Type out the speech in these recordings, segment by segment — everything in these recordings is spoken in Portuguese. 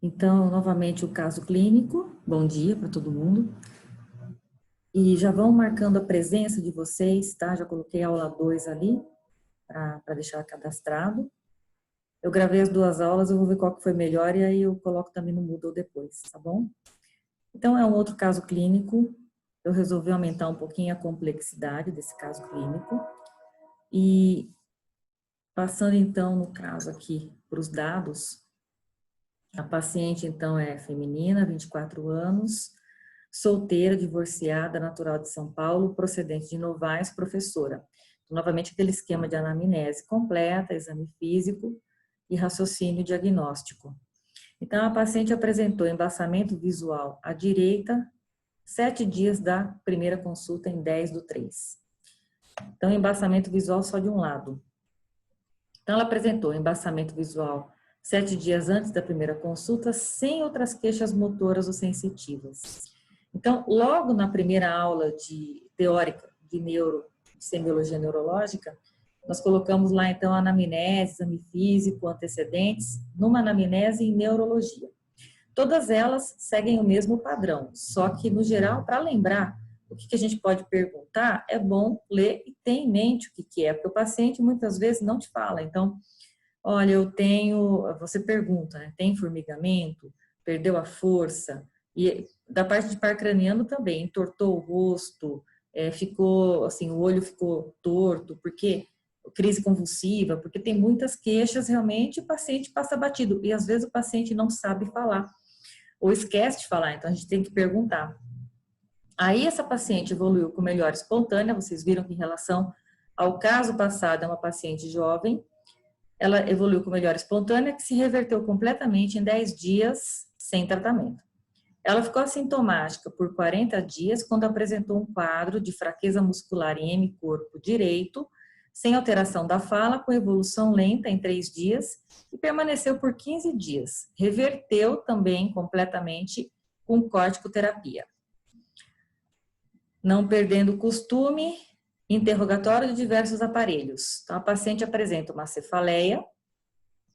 Então, novamente, o caso clínico. Bom dia para todo mundo. E já vão marcando a presença de vocês, tá? Já coloquei a aula 2 ali, para deixar cadastrado. Eu gravei as duas aulas, eu vou ver qual que foi melhor e aí eu coloco também no Moodle depois, tá bom? Então, é um outro caso clínico. Eu resolvi aumentar um pouquinho a complexidade desse caso clínico. E passando então, no caso aqui, para os dados, a paciente então é feminina, 24 anos, solteira, divorciada, natural de São Paulo, procedente de Novais, professora. Então, novamente, aquele esquema de anamnese completa, exame físico e raciocínio diagnóstico. Então, a paciente apresentou embaçamento visual à direita, 7 dias da primeira consulta em 10/3. Então, embaçamento visual só de um lado. Então, ela apresentou embaçamento visual 7 dias antes da primeira consulta, sem outras queixas motoras ou sensitivas. Então, logo na primeira aula teórica de semiologia neurológica, nós colocamos lá, então, anamnese, exame físico, antecedentes, numa anamnese em neurologia. Todas elas seguem o mesmo padrão, só que, no geral, para lembrar o que a gente pode perguntar, é bom ler e ter em mente o que é, porque o paciente muitas vezes não te fala. Então, olha, você pergunta, né? Tem formigamento? Perdeu a força? E da parte de par craniano também, entortou o rosto, ficou, assim, o olho ficou torto, porque crise convulsiva, porque tem muitas queixas, realmente, o paciente passa batido, e às vezes o paciente não sabe falar, ou esquece de falar, então a gente tem que perguntar. Aí essa paciente evoluiu com melhora espontânea, vocês viram que em relação ao caso passado, é uma paciente jovem, ela evoluiu com melhora espontânea, que se reverteu completamente em 10 dias sem tratamento. Ela ficou assintomática por 40 dias, quando apresentou um quadro de fraqueza muscular em hemicorpo direito, sem alteração da fala, com evolução lenta em 3 dias, e permaneceu por 15 dias. Reverteu também completamente com corticoterapia. Não perdendo o costume, interrogatório de diversos aparelhos. Então, a paciente apresenta uma cefaleia,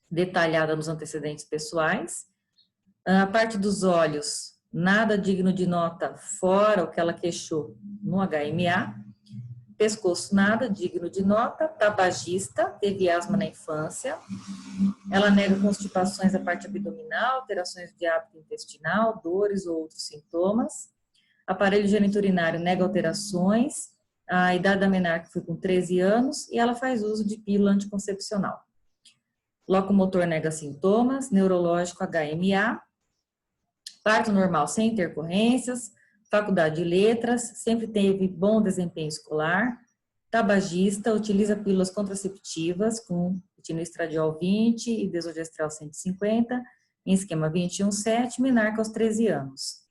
detalhada nos antecedentes pessoais. A parte dos olhos, nada digno de nota fora o que ela queixou no HMA. Pescoço, nada digno de nota. Tabagista, teve asma na infância. Ela nega constipações da parte abdominal, alterações de hábito intestinal, dores ou outros sintomas. Aparelho geniturinário nega alterações. A idade da menarca foi com 13 anos e ela faz uso de pílula anticoncepcional. Locomotor nega sintomas, neurológico HMA, parto normal sem intercorrências, faculdade de letras, sempre teve bom desempenho escolar, tabagista, utiliza pílulas contraceptivas com etinoestradiol 20 e desogestrel 150, em esquema 21/7, menarca aos 13 anos.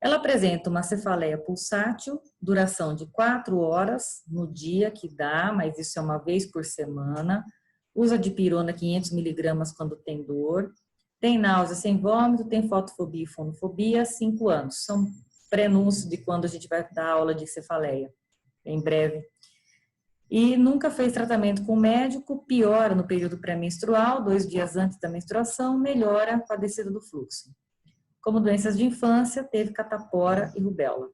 Ela apresenta uma cefaleia pulsátil, duração de 4 horas no dia que dá, mas isso é uma vez por semana. Usa dipirona 500 miligramas quando tem dor. Tem náusea sem vômito, tem fotofobia e fonofobia, 5 anos. São prenúncios de quando a gente vai dar aula de cefaleia, em breve. E nunca fez tratamento com médico, piora no período pré-menstrual, 2 dias antes da menstruação, melhora com a descida do fluxo. Como doenças de infância, teve catapora e rubéola.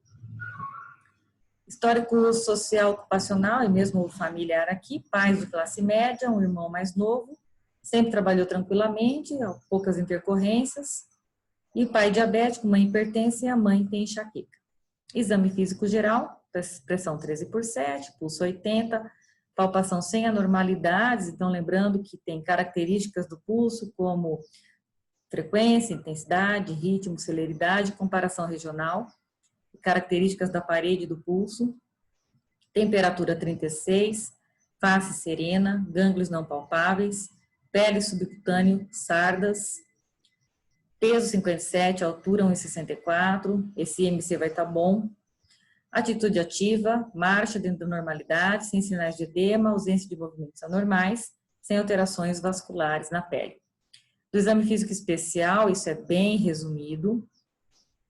Histórico social ocupacional e mesmo familiar aqui, pais de classe média, um irmão mais novo, sempre trabalhou tranquilamente, poucas intercorrências, e pai diabético, mãe hipertensa e a mãe tem enxaqueca. Exame físico geral, pressão 13/7, pulso 80, palpação sem anormalidades, então lembrando que tem características do pulso como frequência, intensidade, ritmo, celeridade, comparação regional, características da parede do pulso, temperatura 36, face serena, gânglios não palpáveis, pele subcutâneo, sardas, peso 57, altura 1,64, esse IMC vai estar bom, atitude ativa, marcha dentro da normalidade, sem sinais de edema, ausência de movimentos anormais, sem alterações vasculares na pele. Do exame físico especial, isso é bem resumido.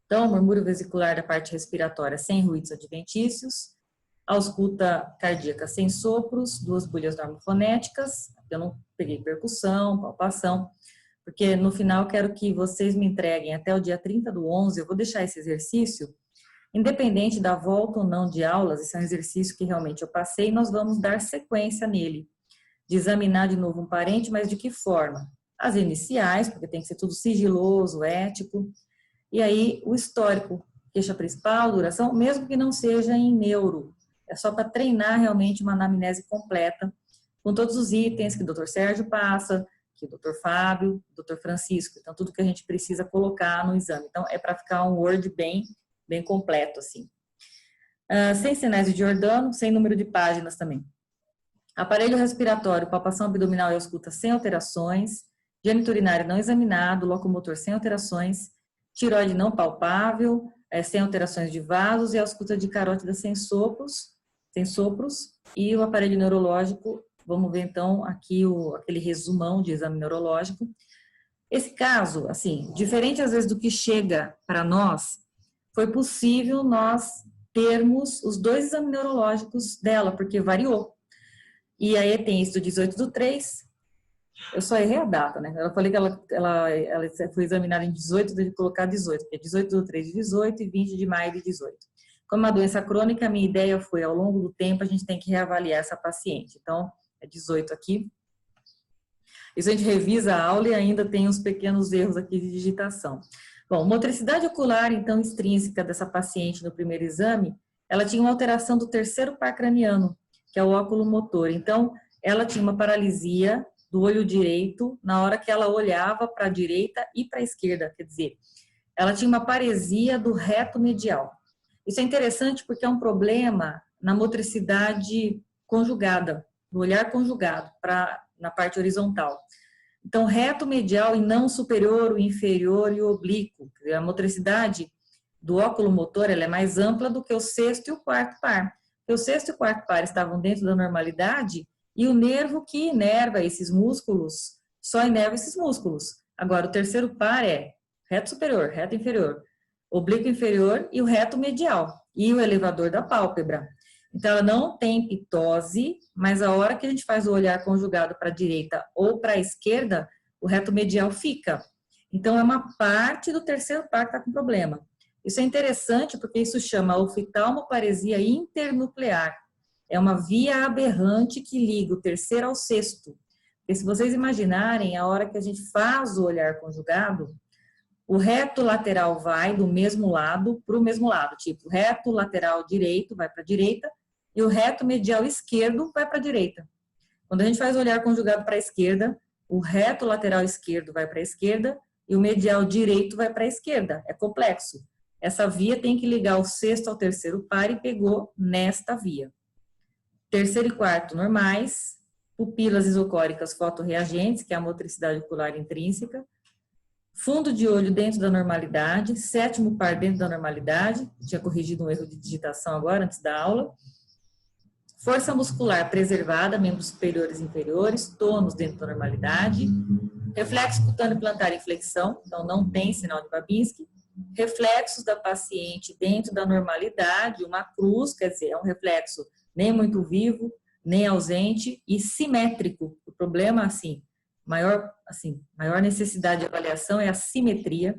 Então, murmúrio vesicular da parte respiratória sem ruídos adventícios, ausculta cardíaca sem sopros, 2 bolhas normofonéticas, eu não peguei percussão, palpação, porque no final quero que vocês me entreguem até o dia 30/11, eu vou deixar esse exercício, independente da volta ou não de aulas, esse é um exercício que realmente eu passei, nós vamos dar sequência nele, de examinar de novo um parente, mas de que forma? As iniciais, porque tem que ser tudo sigiloso, ético, e aí o histórico, queixa principal, duração, mesmo que não seja em neuro, é só para treinar realmente uma anamnese completa, com todos os itens que o Dr. Sérgio passa, que o Dr. Fábio, o Dr. Francisco, então tudo que a gente precisa colocar no exame. Então é para ficar um Word bem completo, assim. Sem sinais de Giordano, sem número de páginas também. Aparelho respiratório, palpação abdominal e ausculta sem alterações, geniturinário não examinado, locomotor sem alterações, tiroide não palpável, sem alterações de vasos e ausculta de carótida sem sopros, e o aparelho neurológico, vamos ver então aqui aquele resumão de exame neurológico. Esse caso, assim, diferente às vezes do que chega para nós, foi possível nós termos os 2 exames neurológicos dela, porque variou. E aí tem isso do 18/3, eu só errei a data, né? Eu falei que ela foi examinada em 18, de colocar 18, porque é 18/3 de 18 e 20 de maio de 18. Como uma doença crônica, a minha ideia foi, ao longo do tempo, a gente tem que reavaliar essa paciente. Então, é 18 aqui. Isso a gente revisa a aula e ainda tem uns pequenos erros aqui de digitação. Bom, motricidade ocular, então, extrínseca dessa paciente no primeiro exame, ela tinha uma alteração do terceiro par craniano, que é o óculo motor. Então, ela tinha uma paralisia do olho direito na hora que ela olhava para a direita e para a esquerda, quer dizer, ela tinha uma paresia do reto medial. Isso é interessante porque é um problema na motricidade conjugada, no olhar conjugado, na parte horizontal. Então, reto medial e não superior, o inferior e o oblíquo. A motricidade do óculo motor ela é mais ampla do que o sexto e o quarto par. O sexto e o quarto par estavam dentro da normalidade e o nervo que inerva esses músculos só inerva esses músculos. Agora, o terceiro par é reto superior, reto inferior, oblíquo inferior e o reto medial e o elevador da pálpebra. Então, ela não tem pitose, mas a hora que a gente faz o olhar conjugado para a direita ou para a esquerda, o reto medial fica. Então, é uma parte do terceiro par que está com problema. Isso é interessante porque isso chama oftalmoparesia internuclear. É uma via aberrante que liga o terceiro ao sexto. Porque se vocês imaginarem, a hora que a gente faz o olhar conjugado, o reto lateral vai do mesmo lado para o mesmo lado. Tipo, o reto lateral direito vai para a direita e o reto medial esquerdo vai para a direita. Quando a gente faz o olhar conjugado para a esquerda, o reto lateral esquerdo vai para a esquerda e o medial direito vai para a esquerda. É complexo. Essa via tem que ligar o sexto ao terceiro par e pegou nesta via. Terceiro e quarto normais, pupilas isocóricas fotorreagentes, que é a motricidade ocular intrínseca, fundo de olho dentro da normalidade, sétimo par dentro da normalidade, tinha corrigido um erro de digitação agora, antes da aula, força muscular preservada, membros superiores e inferiores, tônus dentro da normalidade, reflexo cutâneo plantar em flexão, então não tem sinal de Babinski, reflexos da paciente dentro da normalidade, uma cruz, quer dizer, é um reflexo nem muito vivo, nem ausente e simétrico. O problema, maior necessidade de avaliação é a simetria.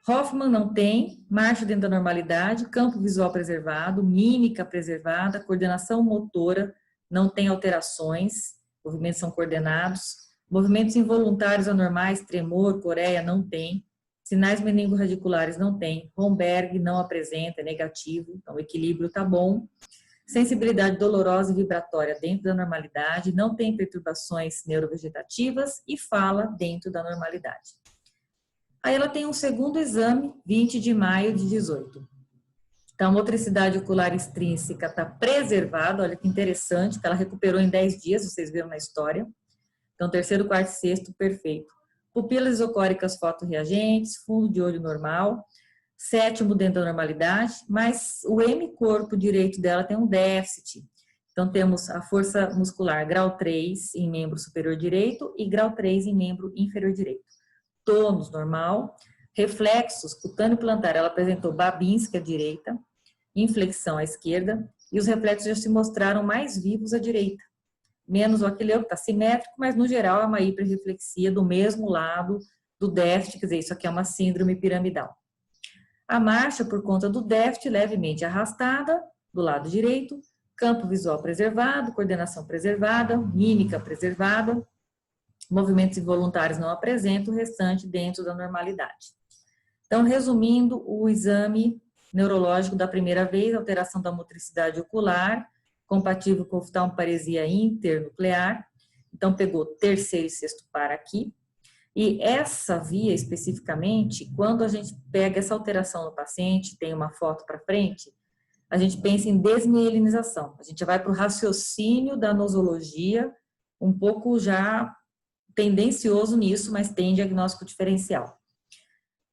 Hoffman não tem, marcha dentro da normalidade, campo visual preservado, mímica preservada, coordenação motora, não tem alterações, movimentos são coordenados, movimentos involuntários anormais, tremor, coreia, não tem, sinais meningo-radiculares não tem, Romberg não apresenta, é negativo, então o equilíbrio está bom. Sensibilidade dolorosa e vibratória dentro da normalidade, não tem perturbações neurovegetativas e fala dentro da normalidade. Aí ela tem um segundo exame, 20 de maio de 18. Então, a motricidade ocular extrínseca está preservada, olha que interessante, que ela recuperou em 10 dias, vocês viram na história. Então, terceiro, quarto e sexto, perfeito. Pupilas isocóricas fotorreagentes, fundo de olho normal, sétimo dentro da normalidade, mas o hemicorpo direito dela tem um déficit. Então, temos a força muscular grau 3 em membro superior direito e grau 3 em membro inferior direito. Tônus normal, reflexos cutâneo plantar, ela apresentou Babinski à direita, inflexão à esquerda, e os reflexos já se mostraram mais vivos à direita. menos o aquileu, que está simétrico, mas no geral é uma hiperreflexia do mesmo lado do déficit, quer dizer, isso aqui é uma síndrome piramidal. A marcha, por conta do déficit, levemente arrastada, do lado direito, campo visual preservado, coordenação preservada, mímica preservada, movimentos involuntários não apresentam, o restante dentro da normalidade. Então, resumindo, o exame neurológico da primeira vez, alteração da motricidade ocular, compatível com oftalmoparesia internuclear, então pegou terceiro e sexto par aqui, e essa via especificamente, quando a gente pega essa alteração no paciente, tem uma foto para frente, a gente pensa em desmielinização, a gente vai para o raciocínio da nosologia, um pouco já tendencioso nisso, mas tem diagnóstico diferencial.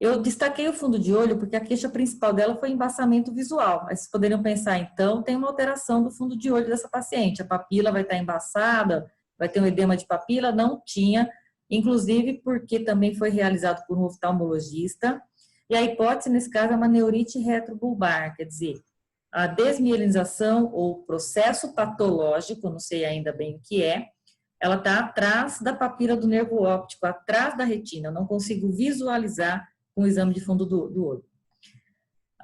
Eu destaquei o fundo de olho porque a queixa principal dela foi embaçamento visual. Mas vocês poderiam pensar, então, tem uma alteração do fundo de olho dessa paciente. A papila vai estar embaçada, vai ter um edema de papila? Não tinha, inclusive porque também foi realizado por um oftalmologista. E a hipótese, nesse caso, é uma neurite retrobulbar, quer dizer, a desmielinização ou processo patológico, não sei ainda bem o que é, ela está atrás da papila do nervo óptico, atrás da retina, eu não consigo visualizar com o exame de fundo do olho.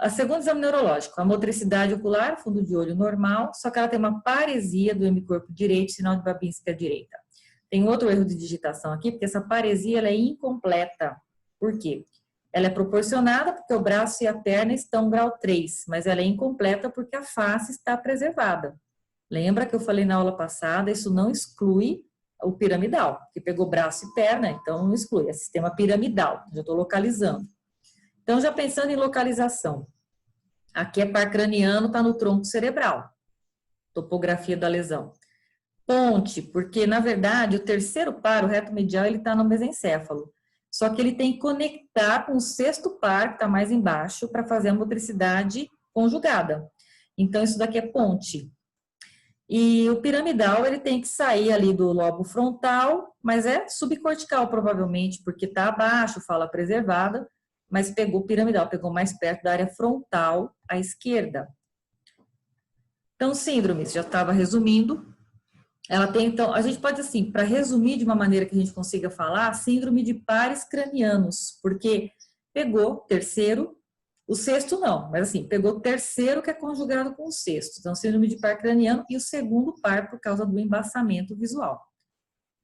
O segundo exame neurológico, a motricidade ocular, fundo de olho normal, só que ela tem uma paresia do hemicorpo direito, sinal de Babinski à direita. Tem outro erro de digitação aqui, porque essa paresia ela é incompleta. Por quê? Ela é proporcionada porque o braço e a perna estão grau 3, mas ela é incompleta porque a face está preservada. Lembra que eu falei na aula passada, isso não exclui o piramidal, que pegou braço e perna, então não exclui, é sistema piramidal, já estou localizando. Então, já pensando em localização, aqui é par craniano, está no tronco cerebral, topografia da lesão. Ponte, porque na verdade o terceiro par, o reto medial, ele está no mesencéfalo, só que ele tem que conectar com o sexto par, que está mais embaixo, para fazer a motricidade conjugada. Então, isso daqui é ponte. E o piramidal, ele tem que sair ali do lobo frontal, mas é subcortical provavelmente, porque está abaixo, fala preservada, mas pegou piramidal, pegou mais perto da área frontal à esquerda. Então, síndromes, já estava resumindo. Ela tem, então, a gente pode assim, para resumir de uma maneira que a gente consiga falar, síndrome de pares cranianos, porque pegou terceiro, o sexto não, mas assim, pegou o terceiro que é conjugado com o sexto. Então, síndrome de par craniano e o segundo par por causa do embaçamento visual.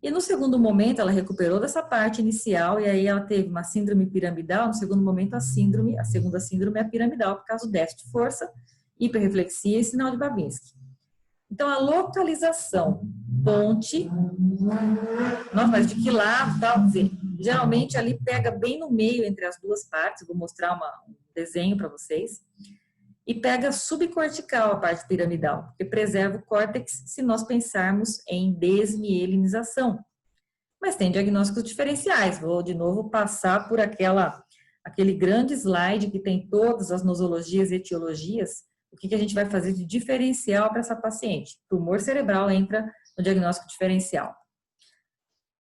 E no segundo momento, ela recuperou dessa parte inicial e aí ela teve uma síndrome piramidal. No segundo momento, a segunda síndrome é a piramidal por causa do déficit de força, hiperreflexia e sinal de Babinski. Então, a localização, ponte, nossa, mas de que lado, tal, quer dizer, geralmente ali pega bem no meio entre as duas partes, eu vou mostrar um desenho para vocês, e pega subcortical a parte piramidal, porque preserva o córtex se nós pensarmos em desmielinização. Mas tem diagnósticos diferenciais, vou de novo passar por aquele grande slide que tem todas as nosologias e etiologias, o que a gente vai fazer de diferencial para essa paciente. Tumor cerebral entra no diagnóstico diferencial.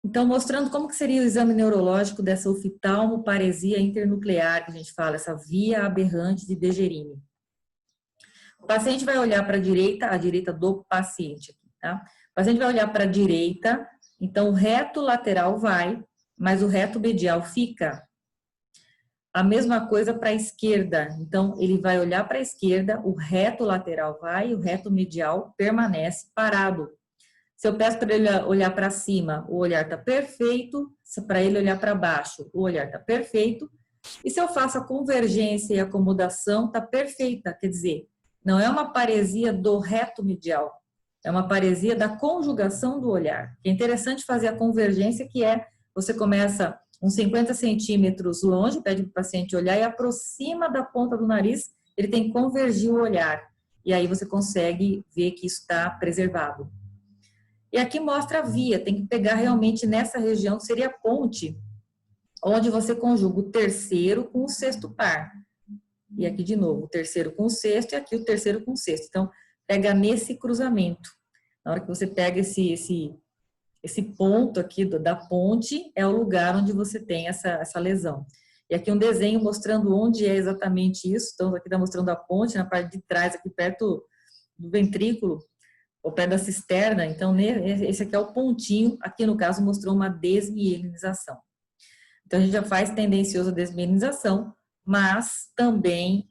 Então, mostrando como que seria o exame neurológico dessa oftalmoparesia internuclear, que a gente fala, essa via aberrante de Dejerini. O paciente vai olhar para a direita do paciente, tá? O paciente vai olhar para a direita, então o reto lateral vai, mas o reto medial fica. A mesma coisa para a esquerda, então ele vai olhar para a esquerda, o reto lateral vai e o reto medial permanece parado. Se eu peço para ele olhar para cima, o olhar está perfeito, se para ele olhar para baixo, o olhar está perfeito, e se eu faço a convergência e acomodação, está perfeita, quer dizer, não é uma paresia do reto medial, é uma paresia da conjugação do olhar. É interessante fazer a convergência, que é, você começa uns 50 centímetros longe, pede para o paciente olhar e aproxima da ponta do nariz, ele tem que convergir o olhar. E aí você consegue ver que isso está preservado. E aqui mostra a via, tem que pegar realmente nessa região, que seria a ponte, onde você conjuga o terceiro com o sexto par. E aqui de novo, o terceiro com o sexto e aqui o terceiro com o sexto. Então, pega nesse cruzamento. Na hora que você pega esse ponto aqui da ponte, é o lugar onde você tem essa lesão. E aqui um desenho mostrando onde é exatamente isso. Então, aqui está mostrando a ponte, na parte de trás, aqui perto do ventrículo, ao pé da cisterna, então esse aqui é o pontinho, aqui no caso mostrou uma desmielinização. Então a gente já faz tendencioso a desmielinização, mas também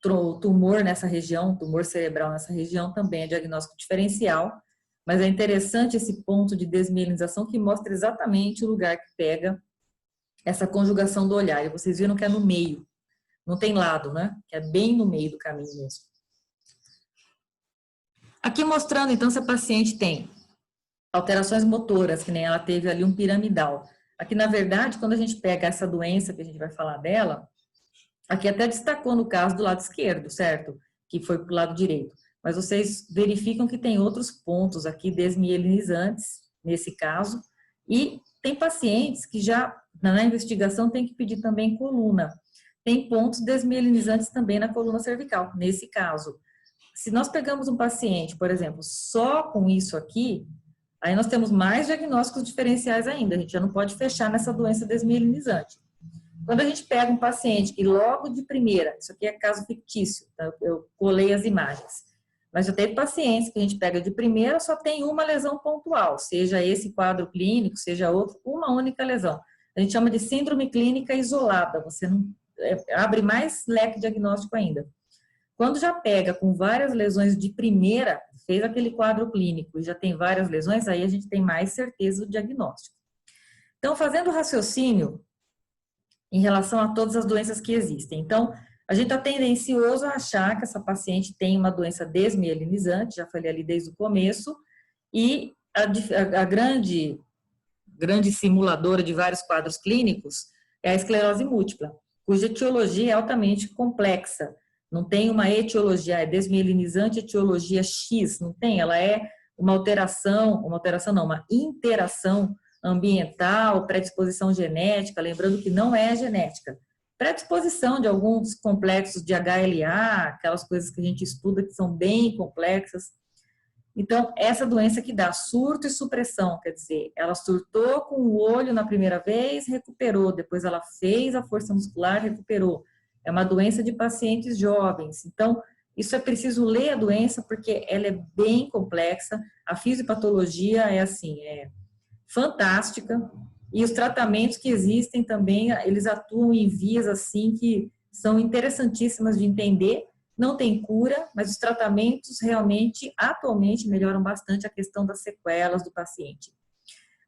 o tumor nessa região, tumor cerebral nessa região também é diagnóstico diferencial, mas é interessante esse ponto de desmielinização que mostra exatamente o lugar que pega essa conjugação do olhar, e vocês viram que é no meio, não tem lado, né? Que é bem no meio do caminho mesmo. Aqui mostrando, então, se a paciente tem alterações motoras, que nem ela teve ali um piramidal. Aqui, na verdade, quando a gente pega essa doença que a gente vai falar dela, aqui até destacou no caso do lado esquerdo, certo? Que foi para o lado direito. Mas vocês verificam que tem outros pontos aqui desmielinizantes, nesse caso, e tem pacientes que já, na investigação, tem que pedir também coluna. Tem pontos desmielinizantes também na coluna cervical, nesse caso. Se nós pegamos um paciente, por exemplo, só com isso aqui, aí nós temos mais diagnósticos diferenciais ainda, a gente já não pode fechar nessa doença desmielinizante. Quando a gente pega um paciente que logo de primeira, isso aqui é caso fictício, tá? Eu colei as imagens, mas já teve pacientes que a gente pega de primeira, só tem uma lesão pontual, seja esse quadro clínico, seja outro, uma única lesão. A gente chama de síndrome clínica isolada, você não abre mais leque diagnóstico ainda. Quando já pega com várias lesões de primeira, fez aquele quadro clínico e já tem várias lesões, aí a gente tem mais certeza do diagnóstico. Então, fazendo raciocínio em relação a todas as doenças que existem. Então, a gente está tendencioso a achar que essa paciente tem uma doença desmielinizante, já falei ali desde o começo, e a grande simuladora de vários quadros clínicos é a esclerose múltipla, cuja etiologia é altamente complexa. Não tem uma etiologia, é desmielinizante etiologia X, não tem, ela é uma interação ambiental, predisposição genética, lembrando que não é genética. Predisposição de alguns complexos de HLA, aquelas coisas que a gente estuda que são bem complexas. Então, essa doença que dá surto e supressão, quer dizer, ela surtou com o olho na primeira vez, recuperou, depois ela fez a força muscular, recuperou. É uma doença de pacientes jovens. Então, isso é preciso ler a doença porque ela é bem complexa. A fisiopatologia é assim, fantástica. E os tratamentos que existem também, eles atuam em vias assim que são interessantíssimas de entender. Não tem cura, mas os tratamentos realmente, atualmente, melhoram bastante a questão das sequelas do paciente.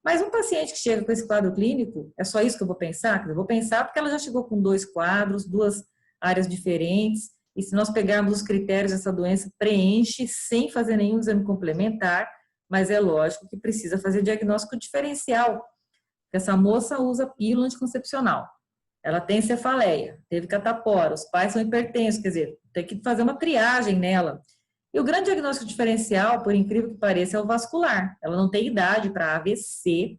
Mas um paciente que chega com esse quadro clínico, é só isso que eu vou pensar? Eu vou pensar porque ela já chegou com 2 quadros, 2 áreas diferentes, e se nós pegarmos os critérios dessa doença, preenche sem fazer nenhum exame complementar, mas é lógico que precisa fazer diagnóstico diferencial. Essa moça usa pílula anticoncepcional, ela tem cefaleia, teve catapora, os pais são hipertensos, quer dizer, tem que fazer uma triagem nela. E o grande diagnóstico diferencial, por incrível que pareça, é o vascular. Ela não tem idade para AVC,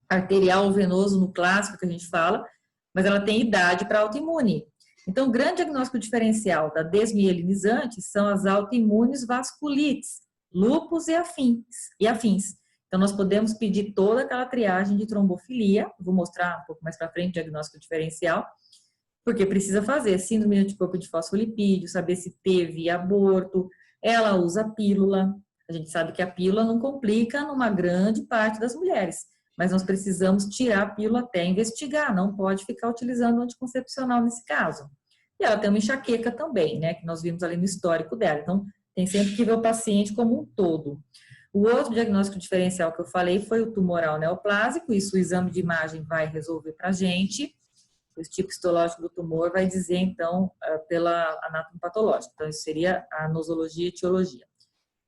arterial ou venoso no clássico que a gente fala, mas ela tem idade para autoimune. Então, o grande diagnóstico diferencial da desmielinizante são as autoimunes vasculites, lúpus e afins. Então, nós podemos pedir toda aquela triagem de trombofilia, vou mostrar um pouco mais para frente o diagnóstico diferencial, porque precisa fazer síndrome de anticorpo de fosfolipídio, saber se teve aborto, ela usa pílula, a gente sabe que a pílula não complica numa grande parte das mulheres, mas nós precisamos tirar a pílula até investigar, não pode ficar utilizando o anticoncepcional nesse caso. E ela tem uma enxaqueca também, né, que nós vimos ali no histórico dela, então tem sempre que ver o paciente como um todo. O outro diagnóstico diferencial que eu falei foi o tumoral neoplásico, isso o exame de imagem vai resolver para a gente. O tipo histológico do tumor vai dizer, então, pela anatomopatológica. Então, isso seria a nosologia e etiologia.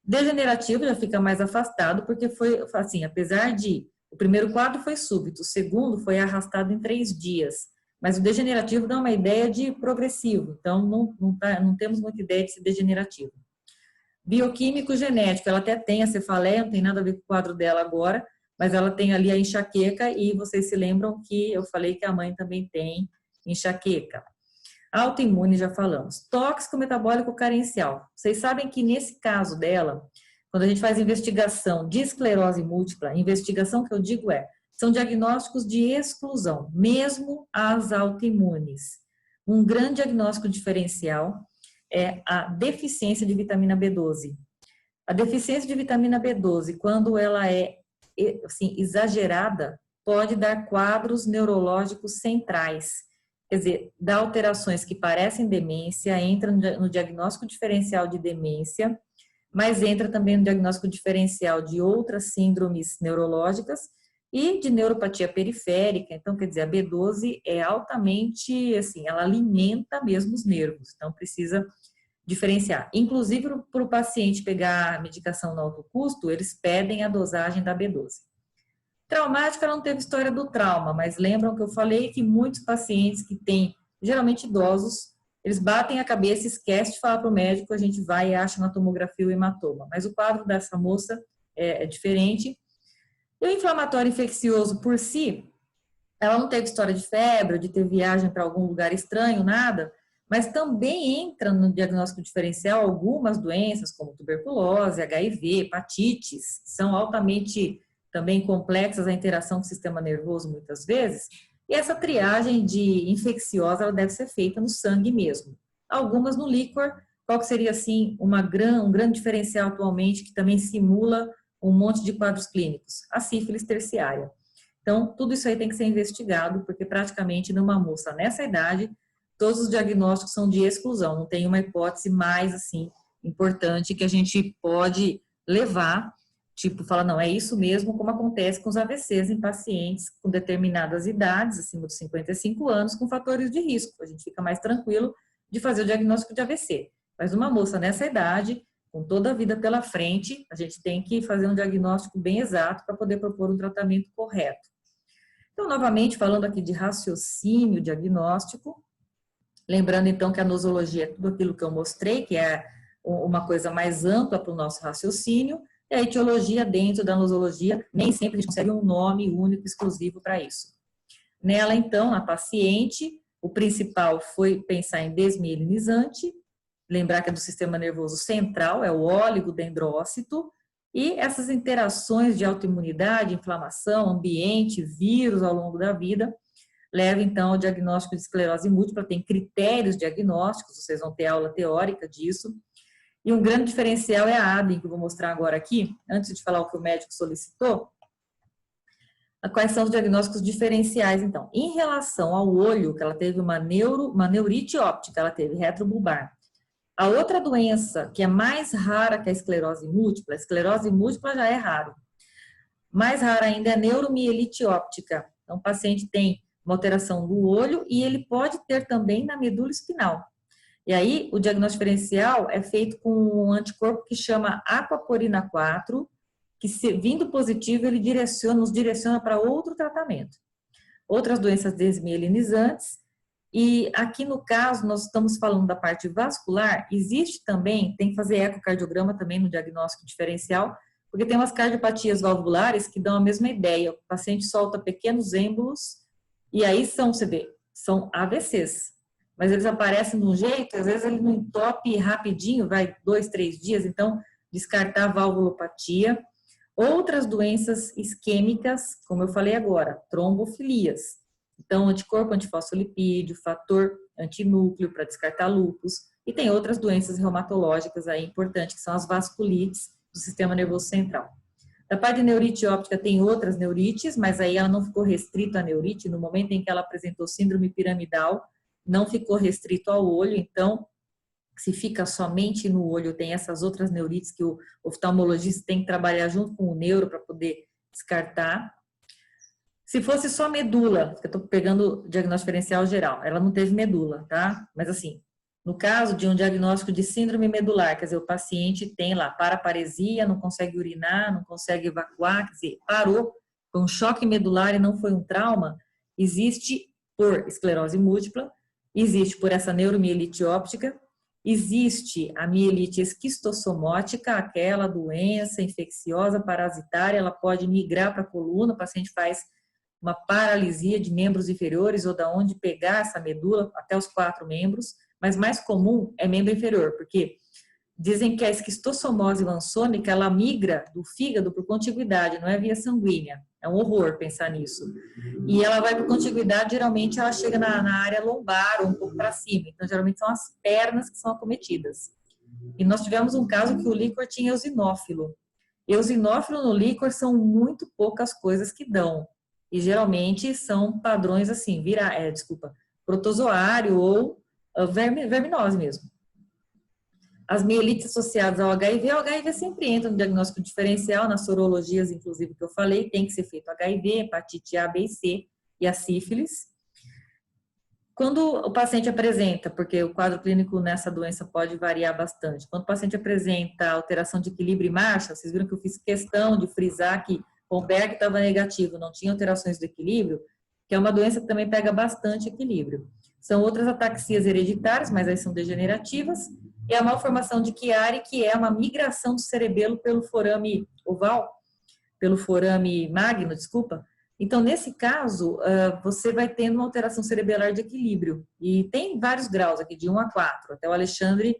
Degenerativo já fica mais afastado, porque foi assim, apesar de o primeiro quadro foi súbito, o segundo foi arrastado em 3 dias. Mas o degenerativo dá uma ideia de progressivo, então não temos muita ideia de ser degenerativo. Bioquímico genético, ela até tem a cefaleia, não tem nada a ver com o quadro dela agora, mas ela tem ali a enxaqueca e vocês se lembram que eu falei que a mãe também tem enxaqueca. Autoimune, já falamos. Tóxico metabólico carencial. Vocês sabem que nesse caso dela, quando a gente faz investigação de esclerose múltipla, investigação que eu digo são diagnósticos de exclusão, mesmo as autoimunes. Um grande diagnóstico diferencial é a deficiência de vitamina B12. A deficiência de vitamina B12, quando ela é assim, exagerada, pode dar quadros neurológicos centrais. Quer dizer, dá alterações que parecem demência, entra no diagnóstico diferencial de demência, mas entra também no diagnóstico diferencial de outras síndromes neurológicas e de neuropatia periférica. Então, quer dizer, a B12 é altamente, assim, ela alimenta mesmo os nervos, então precisa diferenciar. Inclusive, para o paciente pegar a medicação no alto custo, eles pedem a dosagem da B12. Traumática, ela não teve história do trauma, mas lembram que eu falei que muitos pacientes que têm, geralmente idosos, eles batem a cabeça, esquecem de falar para o médico, a gente vai e acha na tomografia o hematoma. Mas o quadro dessa moça é diferente. E o inflamatório infeccioso por si, ela não teve história de febre, de ter viagem para algum lugar estranho, nada, mas também entra no diagnóstico diferencial algumas doenças, como tuberculose, HIV, hepatites, são altamente também complexas a interação com o sistema nervoso muitas vezes, e essa triagem de infecciosa ela deve ser feita no sangue mesmo. Algumas no líquor, qual que seria assim um grande diferencial atualmente que também simula um monte de quadros clínicos? A sífilis terciária. Então, tudo isso aí tem que ser investigado, porque praticamente numa moça nessa idade, todos os diagnósticos são de exclusão, não tem uma hipótese mais, assim, importante que a gente pode levar, tipo, falar, não, é isso mesmo, como acontece com os AVCs em pacientes com determinadas idades, acima dos 55 anos, com fatores de risco. A gente fica mais tranquilo de fazer o diagnóstico de AVC. Mas uma moça nessa idade, com toda a vida pela frente, a gente tem que fazer um diagnóstico bem exato para poder propor um tratamento correto. Então, novamente, falando aqui de raciocínio diagnóstico, lembrando então que a nosologia é tudo aquilo que eu mostrei, que é uma coisa mais ampla para o nosso raciocínio, e a etiologia dentro da nosologia, nem sempre a gente consegue um nome único, exclusivo para isso. Nela, então, na paciente, o principal foi pensar em desmielinizante, lembrar que é do sistema nervoso central, é o oligodendrócito, e essas interações de autoimunidade, inflamação, ambiente, vírus ao longo da vida, leva então ao diagnóstico de esclerose múltipla, tem critérios diagnósticos, vocês vão ter aula teórica disso, e um grande diferencial é a ADEM, que eu vou mostrar agora aqui, antes de falar o que o médico solicitou, quais são os diagnósticos diferenciais, então. Em relação ao olho, que ela teve uma neurite óptica, ela teve retrobulbar. A outra doença, que é mais rara que a esclerose múltipla já é raro. Mais rara ainda é a neuromielite óptica. Então, o paciente tem uma alteração do olho e ele pode ter também na medula espinal. E aí, o diagnóstico diferencial é feito com um anticorpo que chama aquaporina 4, que vindo positivo, ele nos direciona para outro tratamento. Outras doenças desmielinizantes, e aqui no caso, nós estamos falando da parte vascular, existe também, tem que fazer ecocardiograma também no diagnóstico diferencial, porque tem umas cardiopatias valvulares que dão a mesma ideia, o paciente solta pequenos êmbolos, e aí você vê, são AVCs, mas eles aparecem de um jeito, às vezes ele não entope rapidinho, vai 2, 3 dias, então descartar a valvulopatia. Outras doenças isquêmicas, como eu falei agora, trombofilias. Então, anticorpo antifosfolipídio, fator antinúcleo para descartar lúpus. E tem outras doenças reumatológicas aí importantes, que são as vasculites do sistema nervoso central. Da parte de neurite óptica tem outras neurites, mas aí ela não ficou restrita à neurite. No momento em que ela apresentou síndrome piramidal, não ficou restrito ao olho, então se fica somente no olho, tem essas outras neurites que o oftalmologista tem que trabalhar junto com o neuro para poder descartar. Se fosse só medula, que eu estou pegando o diagnóstico diferencial geral, ela não teve medula, tá? Mas assim, no caso de um diagnóstico de síndrome medular, quer dizer, o paciente tem lá paraparesia, não consegue urinar, não consegue evacuar, quer dizer, parou, foi um choque medular e não foi um trauma, existe por esclerose múltipla, existe por essa neuromielite óptica, existe a mielite esquistossomótica, aquela doença infecciosa parasitária, ela pode migrar para a coluna, o paciente faz uma paralisia de membros inferiores ou da onde pegar essa medula, até os 4 membros, mas mais comum é membro inferior, porque dizem que a esquistossomose lansônica, ela migra do fígado por contiguidade, não é via sanguínea. É um horror pensar nisso. E ela vai por contiguidade, geralmente ela chega na área lombar ou um pouco para cima. Então, geralmente são as pernas que são acometidas. E nós tivemos um caso que o líquor tinha eosinófilo. Eosinófilo no líquor são muito poucas coisas que dão. E geralmente são padrões assim, protozoário ou verminose mesmo. As mielites associadas ao HIV, o HIV sempre entra no diagnóstico diferencial, nas sorologias, inclusive, que eu falei, tem que ser feito HIV, hepatite A, B e C e a sífilis. Quando o paciente apresenta, porque o quadro clínico nessa doença pode variar bastante, quando o paciente apresenta alteração de equilíbrio e marcha, vocês viram que eu fiz questão de frisar que Romberg estava negativo, não tinha alterações do equilíbrio, que é uma doença que também pega bastante equilíbrio. São outras ataxias hereditárias, mas aí são degenerativas, e a malformação de Chiari, que é uma migração do cerebelo pelo forame oval, pelo forame magno, desculpa. Então, nesse caso, você vai tendo uma alteração cerebelar de equilíbrio. E tem vários graus aqui, de 1 a 4. Até o Alexandre,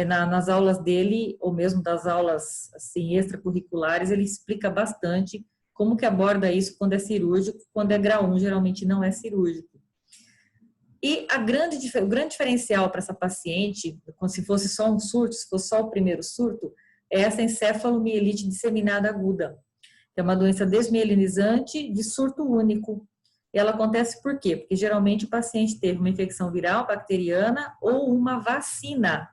nas aulas dele, ou mesmo das aulas assim, extracurriculares, ele explica bastante como que aborda isso quando é cirúrgico, quando é grau 1, geralmente não é cirúrgico. E o grande diferencial para essa paciente, como se fosse só um surto, se fosse só o primeiro surto, é essa encefalomielite disseminada aguda, que é uma doença desmielinizante de surto único. E ela acontece por quê? Porque geralmente o paciente teve uma infecção viral, bacteriana ou uma vacina.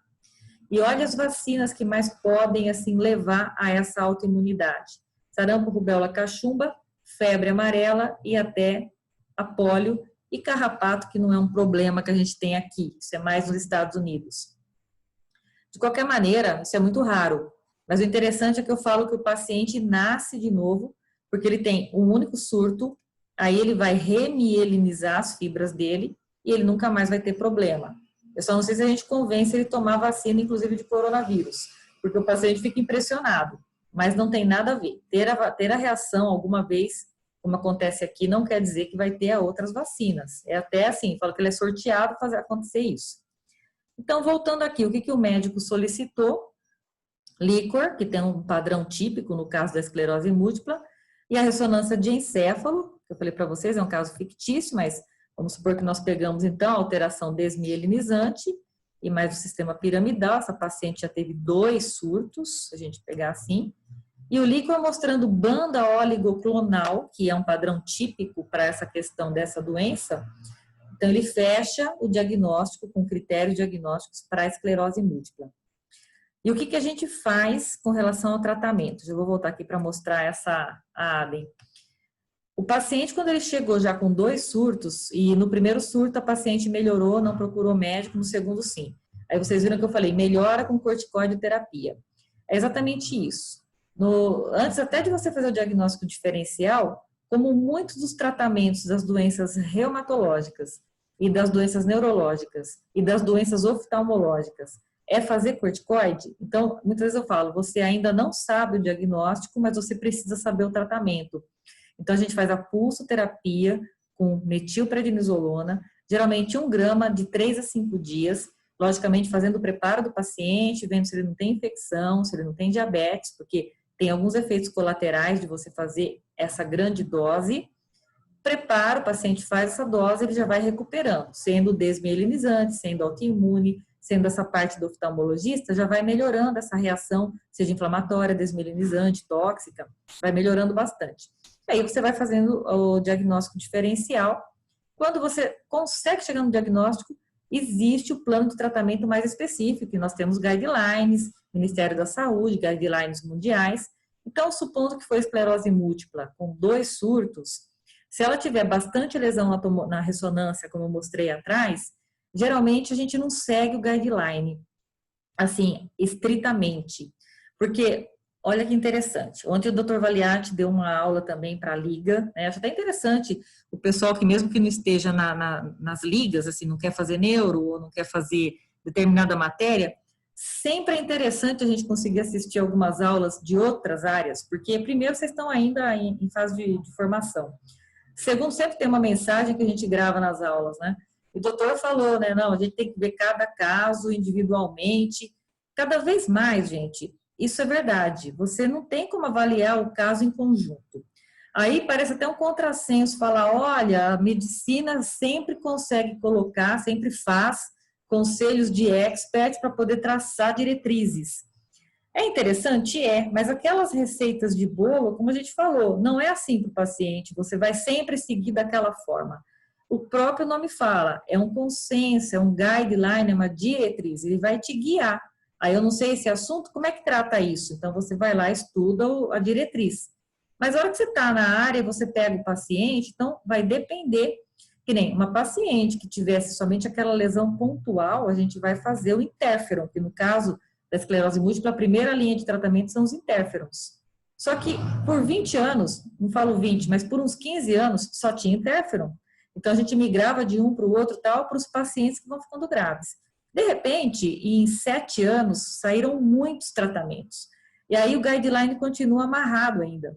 E olha as vacinas que mais podem assim levar a essa autoimunidade. Sarampo, rubéola, cachumba, febre amarela e até a pólio e carrapato, que não é um problema que a gente tem aqui, isso é mais nos Estados Unidos. De qualquer maneira, isso é muito raro, mas o interessante é que eu falo que o paciente nasce de novo, porque ele tem um único surto, aí ele vai remielinizar as fibras dele e ele nunca mais vai ter problema. Eu só não sei se a gente convence ele a tomar vacina, inclusive de coronavírus, porque o paciente fica impressionado, mas não tem nada a ver. Ter a reação alguma vez, como acontece aqui, não quer dizer que vai ter a outras vacinas. É até assim, fala que ele é sorteado para fazer acontecer isso. Então, voltando aqui, o que o médico solicitou? Líquor, que tem um padrão típico no caso da esclerose múltipla, e a ressonância de encéfalo, que eu falei para vocês, é um caso fictício, mas vamos supor que nós pegamos, então, a alteração desmielinizante e mais o sistema piramidal. Essa paciente já teve 2 surtos, se a gente pegar assim. E o líquor mostrando banda oligoclonal, que é um padrão típico para essa questão dessa doença. Então, ele fecha o diagnóstico com critérios diagnósticos para a esclerose múltipla. E o que a gente faz com relação ao tratamento? Já vou voltar aqui para mostrar a ADEM. O paciente, quando ele chegou já com 2 surtos, e no primeiro surto a paciente melhorou, não procurou médico, no segundo sim. Aí vocês viram que eu falei, melhora com corticoide terapia. É exatamente isso. Antes até de você fazer o diagnóstico diferencial, como muitos dos tratamentos das doenças reumatológicas e das doenças neurológicas e das doenças oftalmológicas, é fazer corticoide, então muitas vezes eu falo, você ainda não sabe o diagnóstico, mas você precisa saber o tratamento. Então a gente faz a pulsoterapia com metilprednisolona, geralmente 1 grama de 3 a 5 dias, logicamente fazendo o preparo do paciente, vendo se ele não tem infecção, se ele não tem diabetes, porque tem alguns efeitos colaterais de você fazer essa grande dose. Prepara, o paciente faz essa dose, ele já vai recuperando, sendo desmielinizante, sendo autoimune, sendo essa parte do oftalmologista, já vai melhorando essa reação, seja inflamatória, desmielinizante, tóxica, vai melhorando bastante. Aí você vai fazendo o diagnóstico diferencial. Quando você consegue chegar no diagnóstico, existe o plano de tratamento mais específico, e nós temos guidelines, Ministério da Saúde, guidelines mundiais. Então, supondo que foi esclerose múltipla com 2 surtos, se ela tiver bastante lesão na ressonância, como eu mostrei atrás, geralmente a gente não segue o guideline, assim, estritamente. Porque, olha que interessante, ontem o Dr. Valiati deu uma aula também para a Liga, né? Acho até interessante o pessoal que mesmo que não esteja nas ligas, assim, não quer fazer neuro ou não quer fazer determinada matéria, sempre é interessante a gente conseguir assistir algumas aulas de outras áreas, porque primeiro vocês estão ainda em fase de formação. Segundo, sempre tem uma mensagem que a gente grava nas aulas, né? O doutor falou, né? Não, a gente tem que ver cada caso individualmente. Cada vez mais, gente, isso é verdade. Você não tem como avaliar o caso em conjunto. Aí parece até um contrassenso falar, olha, a medicina sempre consegue colocar, sempre faz conselhos de experts para poder traçar diretrizes. É interessante? É, mas aquelas receitas de bolo, como a gente falou, não é assim para o paciente, você vai sempre seguir daquela forma. O próprio nome fala, é um consenso, é um guideline, é uma diretriz, ele vai te guiar. Aí eu não sei esse assunto, como é que trata isso? Então você vai lá e estuda a diretriz. Mas a hora que você está na área, você pega o paciente, então vai depender, que nem uma paciente que tivesse somente aquela lesão pontual, a gente vai fazer o interferon, que no caso da esclerose múltipla, a primeira linha de tratamento são os interferons. Só que por 20 anos, não falo 20, mas por uns 15 anos, só tinha interferon. Então a gente migrava de um para o outro tal, para os pacientes que vão ficando graves. De repente, em 7 anos, saíram muitos tratamentos. E aí o guideline continua amarrado ainda.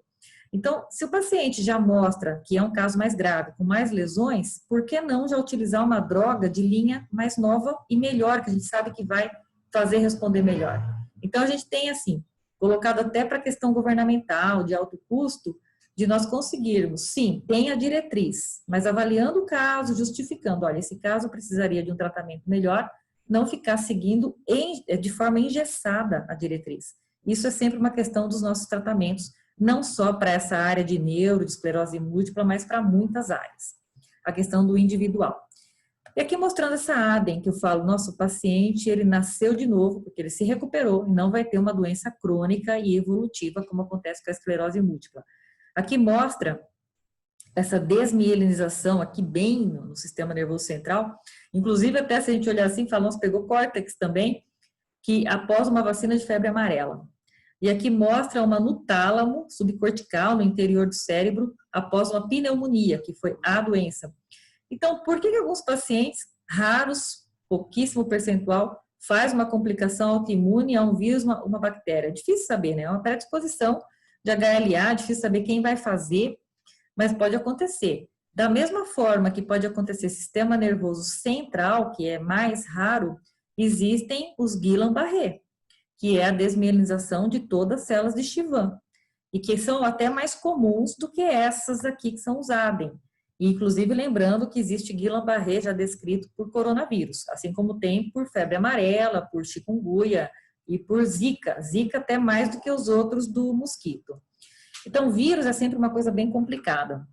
Então, se o paciente já mostra que é um caso mais grave, com mais lesões, por que não já utilizar uma droga de linha mais nova e melhor, que a gente sabe que vai fazer responder melhor? Então, a gente tem, assim, colocado até para a questão governamental, de alto custo, de nós conseguirmos, sim, tem a diretriz, mas avaliando o caso, justificando, olha, esse caso precisaria de um tratamento melhor, não ficar seguindo de forma engessada a diretriz. Isso é sempre uma questão dos nossos tratamentos, não só para essa área de neuro, de esclerose múltipla, mas para muitas áreas. A questão do individual. E aqui mostrando essa ADEM, que eu falo, nosso paciente, ele nasceu de novo, porque ele se recuperou e não vai ter uma doença crônica e evolutiva, como acontece com a esclerose múltipla. Aqui mostra essa desmielinização aqui bem no sistema nervoso central, inclusive até se a gente olhar assim, falamos, pegou córtex também, que após uma vacina de febre amarela. E aqui mostra uma no tálamo subcortical, no interior do cérebro, após uma pneumonia, que foi a doença. Então, por que alguns pacientes, raros, pouquíssimo percentual, faz uma complicação autoimune a um vírus, uma bactéria? Difícil saber, né? É uma predisposição de HLA, difícil saber quem vai fazer, mas pode acontecer. Da mesma forma que pode acontecer sistema nervoso central, que é mais raro, existem os Guillain-Barré, que é a desmielinização de todas as células de Chivan, e que são até mais comuns do que essas aqui que são os ADEN. E, inclusive, lembrando que existe Guillain-Barré já descrito por coronavírus, assim como tem por febre amarela, por chikungunya e por Zika. Zika até mais do que os outros do mosquito. Então, vírus é sempre uma coisa bem complicada.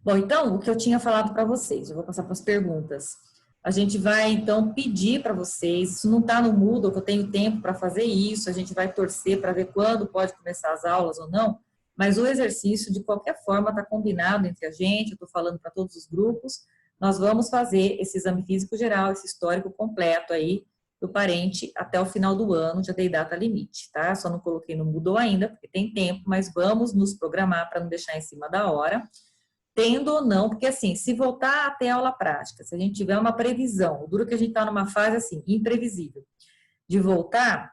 Bom, então, o que eu tinha falado para vocês, eu vou passar para as perguntas. A gente vai, então, pedir para vocês, isso não está no Moodle, que eu tenho tempo para fazer isso, a gente vai torcer para ver quando pode começar as aulas ou não, mas o exercício, de qualquer forma, está combinado entre a gente, eu estou falando para todos os grupos, nós vamos fazer esse exame físico geral, esse histórico completo aí do parente até o final do ano, já dei data limite, tá? Só não coloquei no Moodle ainda, porque tem tempo, mas vamos nos programar para não deixar em cima da hora, tendo ou não, porque assim, se voltar até aula prática, se a gente tiver uma previsão, o duro que a gente está numa fase assim, imprevisível, de voltar,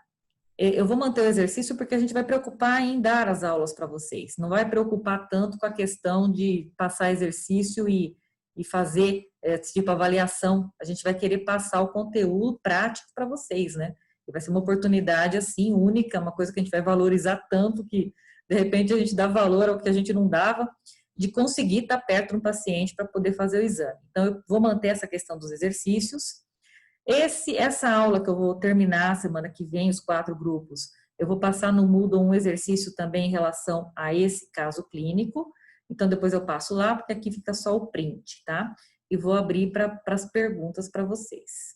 eu vou manter o exercício porque a gente vai preocupar em dar as aulas para vocês, não vai preocupar tanto com a questão de passar exercício e fazer tipo avaliação, a gente vai querer passar o conteúdo prático para vocês, né? E vai ser uma oportunidade assim, única, uma coisa que a gente vai valorizar tanto que de repente a gente dá valor ao que a gente não dava, de conseguir estar perto de um paciente para poder fazer o exame. Então, eu vou manter essa questão dos exercícios. Essa aula que eu vou terminar semana que vem, os 4 grupos, eu vou passar no Moodle um exercício também em relação a esse caso clínico. Então, depois eu passo lá, porque aqui fica só o print, tá? E vou abrir para as perguntas para vocês.